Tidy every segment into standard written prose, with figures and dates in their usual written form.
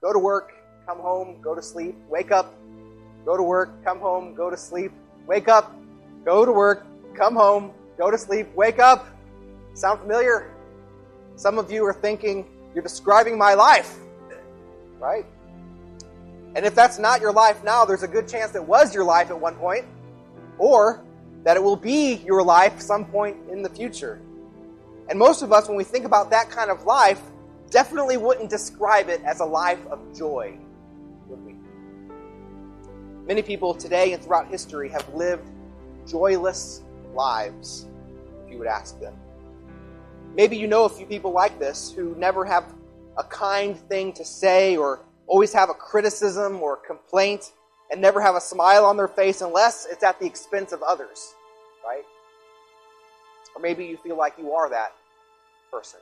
go to work, come home, go to sleep, wake up, go to work, come home, go to sleep, wake up, go to work, come home, go to sleep, wake up. Sound familiar? Some of you are thinking, you're describing my life, right? And if that's not your life now, there's a good chance it was your life at one point, or that it will be your life some point in the future. And most of us, when we think about that kind of life, definitely wouldn't describe it as a life of joy, would we? Many people today and throughout history have lived joyless lives, if you would ask them. Maybe you know a few people like this who never have a kind thing to say or always have a criticism or complaint and never have a smile on their face unless it's at the expense of others, right? Or maybe you feel like you are that person.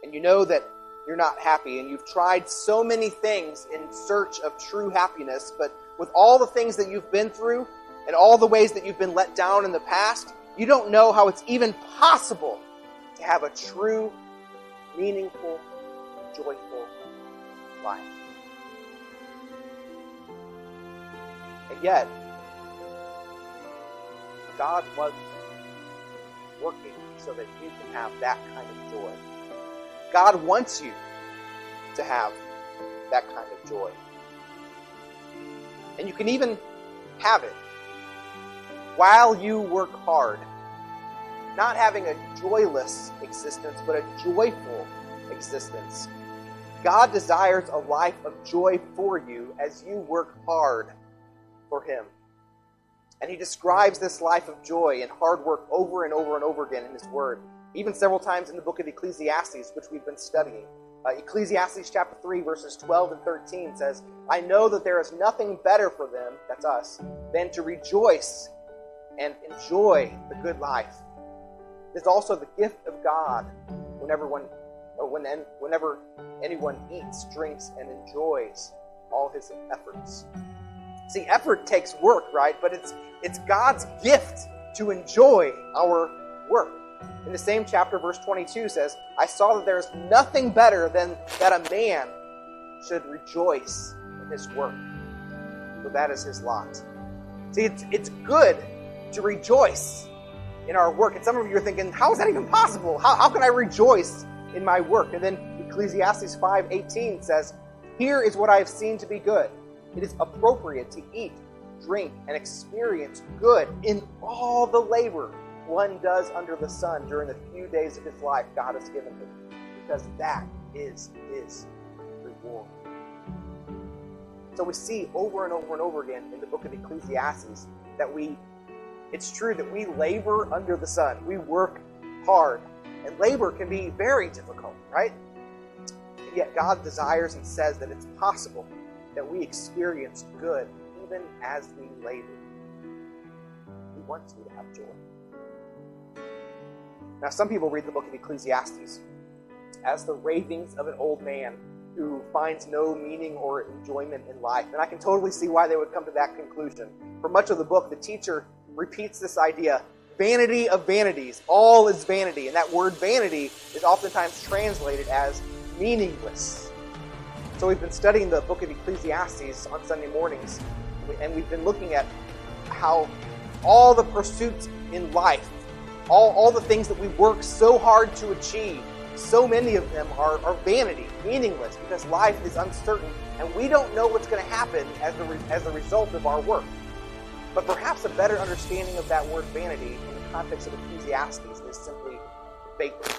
And you know that you're not happy and you've tried so many things in search of true happiness, but with all the things that you've been through and all the ways that you've been let down in the past, you don't know how it's even possible to have a true, meaningful, joyful life. And yet, God was working so that you can have that kind of joy. God wants you to have that kind of joy. And you can even have it while you work hard. Not having a joyless existence, but a joyful existence. God desires a life of joy for you as you work hard for Him. And He describes this life of joy and hard work over and over and over again in His Word. Even several times in the book of Ecclesiastes, which we've been studying. Ecclesiastes chapter 3, verses 12 and 13 says, I know that there is nothing better for them, that's us, than to rejoice and enjoy the good life. It's also the gift of God whenever anyone eats, drinks, and enjoys all His efforts. See, effort takes work, right? But it's God's gift to enjoy our work. In the same chapter, verse 22 says, I saw that there is nothing better than that a man should rejoice in his work, for that is his lot. See, it's good to rejoice in our work. And some of you are thinking, how is that even possible? How can I rejoice in my work? And then Ecclesiastes 5:18 says, here is what I have seen to be good. It is appropriate to eat, drink, and experience good in all the labor one does under the sun during the few days of his life God has given him, because that is his reward. So we see over and over and over again in the book of Ecclesiastes that it's true that we labor under the sun. We work hard. And labor can be very difficult, right? And yet God desires and says that it's possible that we experience good even as we labor. He wants you to have joy. Now, some people read the book of Ecclesiastes as the ravings of an old man who finds no meaning or enjoyment in life. And I can totally see why they would come to that conclusion. For much of the book, the teacher repeats this idea, vanity of vanities, all is vanity. And that word vanity is oftentimes translated as meaningless. So we've been studying the book of Ecclesiastes on Sunday mornings, and we've been looking at how all the pursuits in life, all the things that we work so hard to achieve, so many of them are vanity, meaningless, because life is uncertain, and we don't know what's going to happen as a result of our work. But perhaps a better understanding of that word vanity in the context of Ecclesiastes is simply vapor,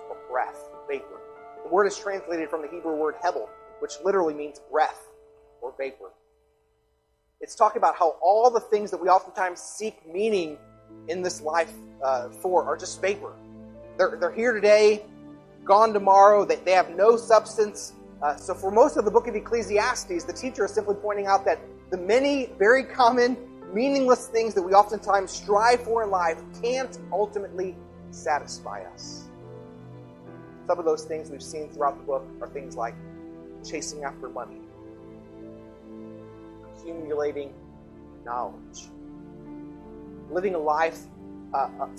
or breath, vapor. The word is translated from the Hebrew word hebel, which literally means breath or vapor. It's talking about how all the things that we oftentimes seek meaning in this life for are just vapor. They're here today, gone tomorrow. They have no substance. So for most of the book of Ecclesiastes, the teacher is simply pointing out that the many very common, meaningless things that we oftentimes strive for in life can't ultimately satisfy us. Some of those things we've seen throughout the book are things like chasing after money, accumulating knowledge, living a life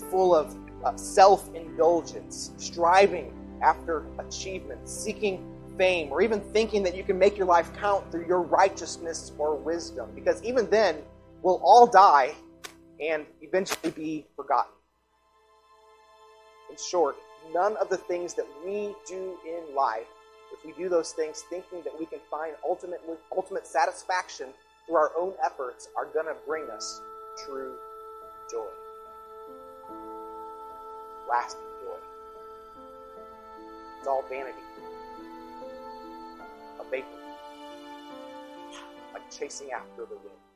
full of self-indulgence, striving after achievement, seeking fame, or even thinking that you can make your life count through your righteousness or wisdom. Because even then, we'll all die and eventually be forgotten. In short, none of the things that we do in life, if we do those things thinking that we can find ultimate satisfaction through our own efforts, are going to bring us true joy. Lasting joy. It's all vanity. A vapor. Like chasing after the wind.